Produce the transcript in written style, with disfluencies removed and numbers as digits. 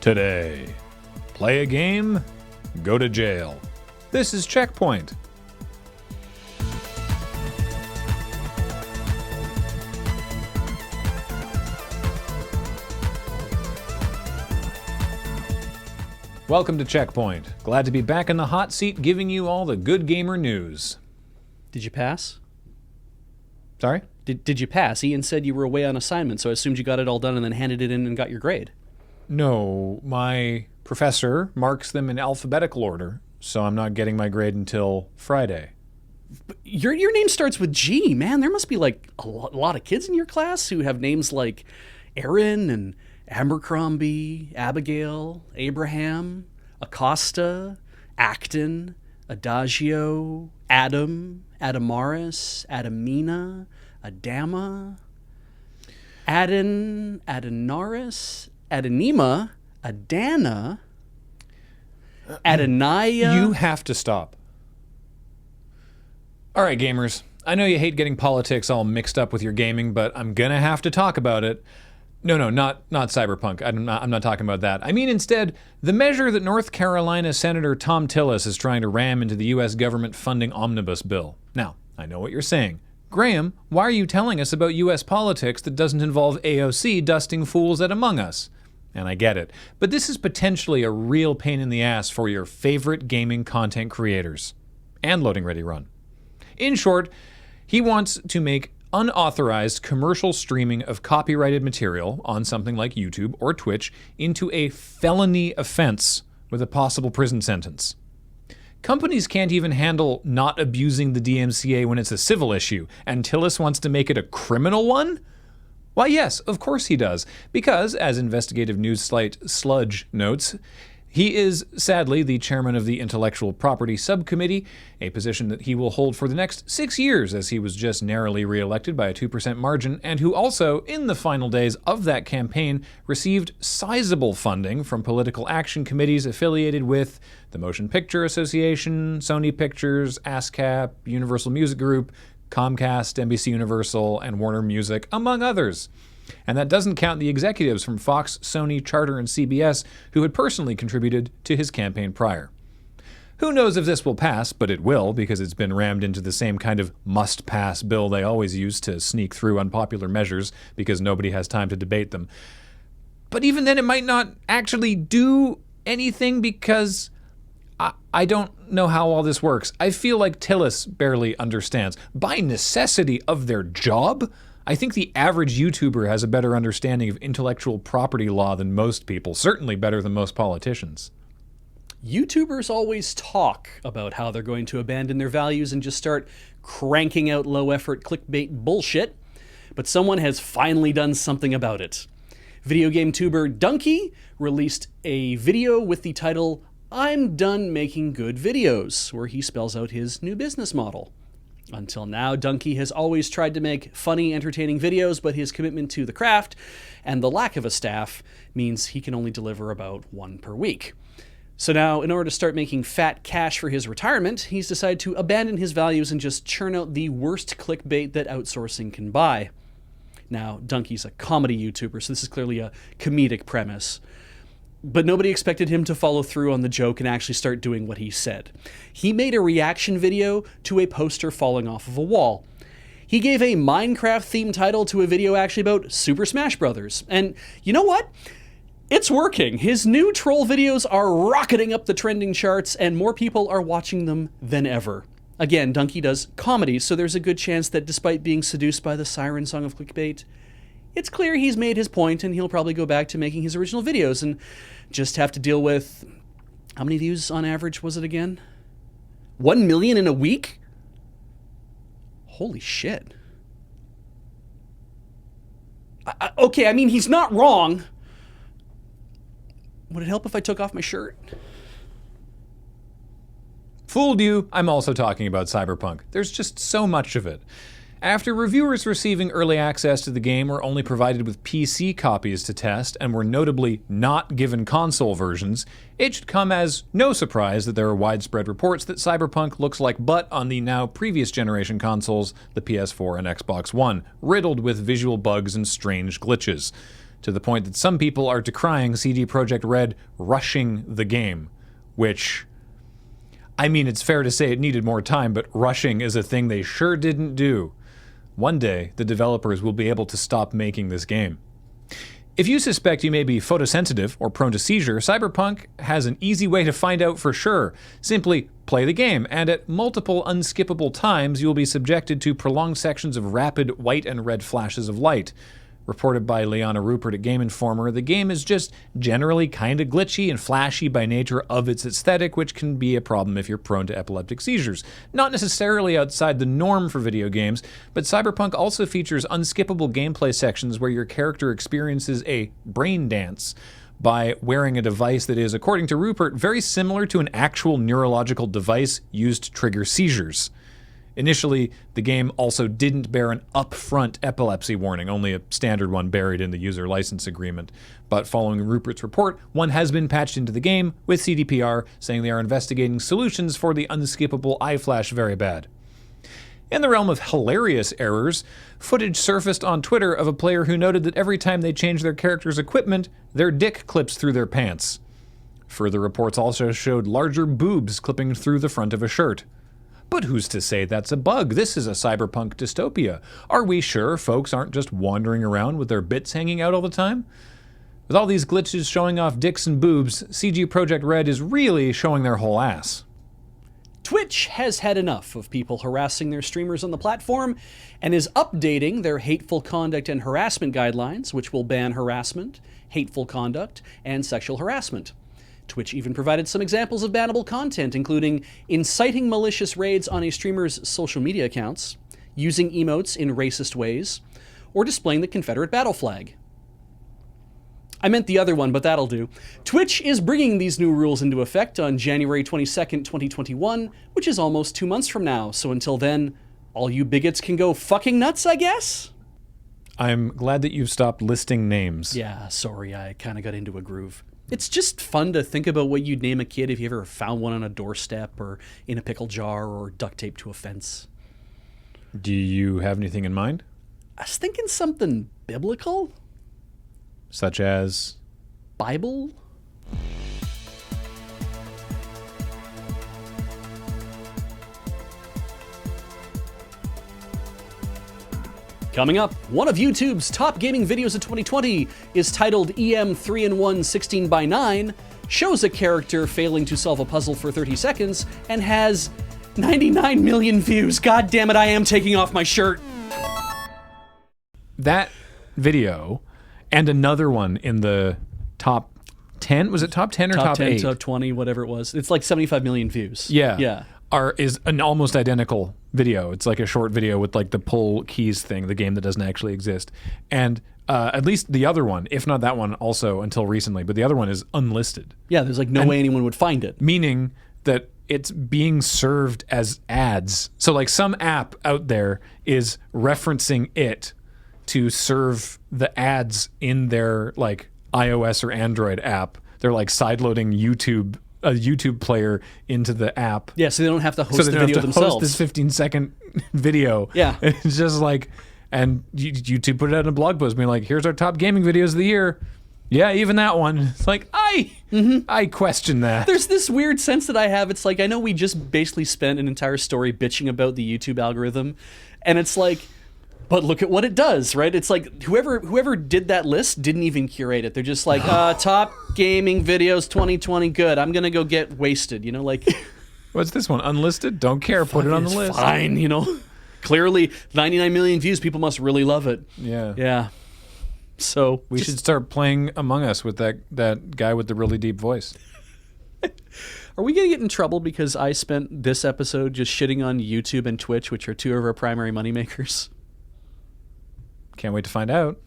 Today, play a game, go to jail. This is CheckPoint. Welcome to CheckPoint. Glad to be back in the hot seat giving you all the good gamer news. Did you pass? Sorry? Did you pass? Ian said you were away on assignment, so I assumed you got it all done and then handed it in and got your grade. No, my professor marks them in alphabetical order, so I'm not getting my grade until Friday. But your name starts with G, man. There must be like a lot of kids in your class who have names like Aaron and Abercrombie, Abigail, Abraham, Acosta, Acton, Adagio, Adam, Adamaris, Adamina, Adama, Adanaris, Adanima, Adana, Adanaya. You have to stop. All right, gamers. I know you hate getting politics all mixed up with your gaming, but I'm gonna have to talk about it. No, not Cyberpunk. I'm not talking about that. I mean, instead, the measure that North Carolina Senator Thom Tillis is trying to ram into the U.S. government funding omnibus bill. Now, I know what you're saying. Graham, why are you telling us about U.S. politics that doesn't involve AOC dusting fools at Among Us? And I get it. But this is potentially a real pain in the ass for your favorite gaming content creators. And LoadingReadyRun. In short, he wants to make unauthorized commercial streaming of copyrighted material on something like YouTube or Twitch into a felony offense with a possible prison sentence. Companies can't even handle not abusing the DMCA when it's a civil issue, and Tillis wants to make it a criminal one? Why, yes, of course he does, because, as investigative news site Sludge notes, he is, sadly, the chairman of the Intellectual Property Subcommittee, a position that he will hold for the next 6 years as he was just narrowly re-elected by a 2% margin, and who also, in the final days of that campaign, received sizable funding from political action committees affiliated with the Motion Picture Association, Sony Pictures, ASCAP, Universal Music Group, Comcast, NBC Universal, and Warner Music, among others. And that doesn't count the executives from Fox, Sony, Charter, and CBS who had personally contributed to his campaign prior. Who knows if this will pass, but it will, because it's been rammed into the same kind of must-pass bill they always use to sneak through unpopular measures because nobody has time to debate them. But even then, it might not actually do anything because I don't know how all this works. I feel like Tillis barely understands. By necessity of their job, I think the average YouTuber has a better understanding of intellectual property law than most people, certainly better than most politicians. YouTubers always talk about how they're going to abandon their values and just start cranking out low-effort clickbait bullshit, but someone has finally done something about it. Video game tuber Dunkey released a video with the title, "I'm Done Making Good Videos," where he spells out his new business model. Until now, Dunkey has always tried to make funny, entertaining videos, but his commitment to the craft and the lack of a staff means he can only deliver about one per week. So now, in order to start making fat cash for his retirement, he's decided to abandon his values and just churn out the worst clickbait that outsourcing can buy. Now, Dunkey's a comedy YouTuber, so this is clearly a comedic premise. But nobody expected him to follow through on the joke and actually start doing what he said. He made a reaction video to a poster falling off of a wall. He gave a Minecraft-themed title to a video actually about Super Smash Bros. And you know what? It's working. His new troll videos are rocketing up the trending charts, and more people are watching them than ever. Again, Dunkey does comedy, so there's a good chance that despite being seduced by the siren song of clickbait, it's clear he's made his point and he'll probably go back to making his original videos and just have to deal with, how many views on average was it again? 1 million in a week? Holy shit. Okay, I mean, he's not wrong. Would it help if I took off my shirt? Fooled you, I'm also talking about Cyberpunk. There's just so much of it. After reviewers receiving early access to the game were only provided with PC copies to test and were notably not given console versions, it should come as no surprise that there are widespread reports that Cyberpunk looks like butt on the now previous generation consoles, the PS4 and Xbox One, riddled with visual bugs and strange glitches. to the point that some people are decrying CD Projekt Red rushing the game, which, I mean, it's fair to say it needed more time, but rushing is a thing they sure didn't do. One day, the developers will be able to stop making this game. If you suspect you may be photosensitive or prone to seizure, Cyberpunk has an easy way to find out for sure. Simply play the game, and at multiple unskippable times, you will be subjected to prolonged sections of rapid white and red flashes of light. Reported by Liana Rupert at Game Informer, the game is just generally kind of glitchy and flashy by nature of its aesthetic, which can be a problem if you're prone to epileptic seizures. Not necessarily outside the norm for video games, but Cyberpunk also features unskippable gameplay sections where your character experiences a brain dance by wearing a device that is, according to Rupert, very similar to an actual neurological device used to trigger seizures. Initially, the game also didn't bear an upfront epilepsy warning, only a standard one buried in the user license agreement. But following Rupert's report, one has been patched into the game with CDPR saying they are investigating solutions for the unskippable eye flash very bad. In the realm of hilarious errors, footage surfaced on Twitter of a player who noted that every time they change their character's equipment, their dick clips through their pants. Further reports also showed larger boobs clipping through the front of a shirt. But who's to say that's a bug? This is a cyberpunk dystopia. Are we sure folks aren't just wandering around with their bits hanging out all the time? With all these glitches showing off dicks and boobs, CG Projekt Red is really showing their whole ass. Twitch has had enough of people harassing their streamers on the platform and is updating their hateful conduct and harassment guidelines, which will ban harassment, hateful conduct, and sexual harassment. Twitch even provided some examples of bannable content, including inciting malicious raids on a streamer's social media accounts, using emotes in racist ways, or displaying the Confederate battle flag. I meant the other one, but that'll do. Twitch is bringing these new rules into effect on January 22nd, 2021, which is almost 2 months from now, so until then, all you bigots can go fucking nuts, I guess? I'm glad that you've stopped listing names. Yeah, sorry, I kind of got into a groove. It's just fun to think about what you'd name a kid if you ever found one on a doorstep or in a pickle jar or duct taped to a fence. Do you have anything in mind? I was thinking something biblical. Such as? Bible? Coming up, one of YouTube's top gaming videos of 2020 is titled EM3-in-1 16:9, shows a character failing to solve a puzzle for 30 seconds, and has 99 million views. God damn it, I am taking off my shirt. That video and another one in the top 10, was it top 10 or top 8? Top 20, whatever it was. It's like 75 million views. Yeah. Is an almost identical video. It's like a short video with like the pull keys thing, the game that doesn't actually exist. And at least the other one, if not that one also until recently, but the other one is unlisted. Yeah, there's like no way anyone would find it. Meaning that it's being served as ads. So like some app out there is referencing it to serve the ads in their like iOS or Android app. They're like sideloading a YouTube player into the app. Yeah, so they don't have to host the video themselves. Host this 15-second video. Yeah. It's just like, and YouTube put it out in a blog post being like, here's our top gaming videos of the year. Yeah, even that one. It's like, I question that. There's this weird sense that I have. It's like, I know we just basically spent an entire story bitching about the YouTube algorithm, and it's like, but look at what it does, right? It's like whoever did that list didn't even curate it. They're just like, top gaming videos 2020, good. I'm gonna go get wasted, you know, like. What's this one? Unlisted? Don't care. Put it on the list. Fine, you know. Clearly, 99 million views. People must really love it. Yeah. Yeah. So we should start playing Among Us with that guy with the really deep voice. Are we gonna get in trouble because I spent this episode just shitting on YouTube and Twitch, which are two of our primary moneymakers? Can't wait to find out.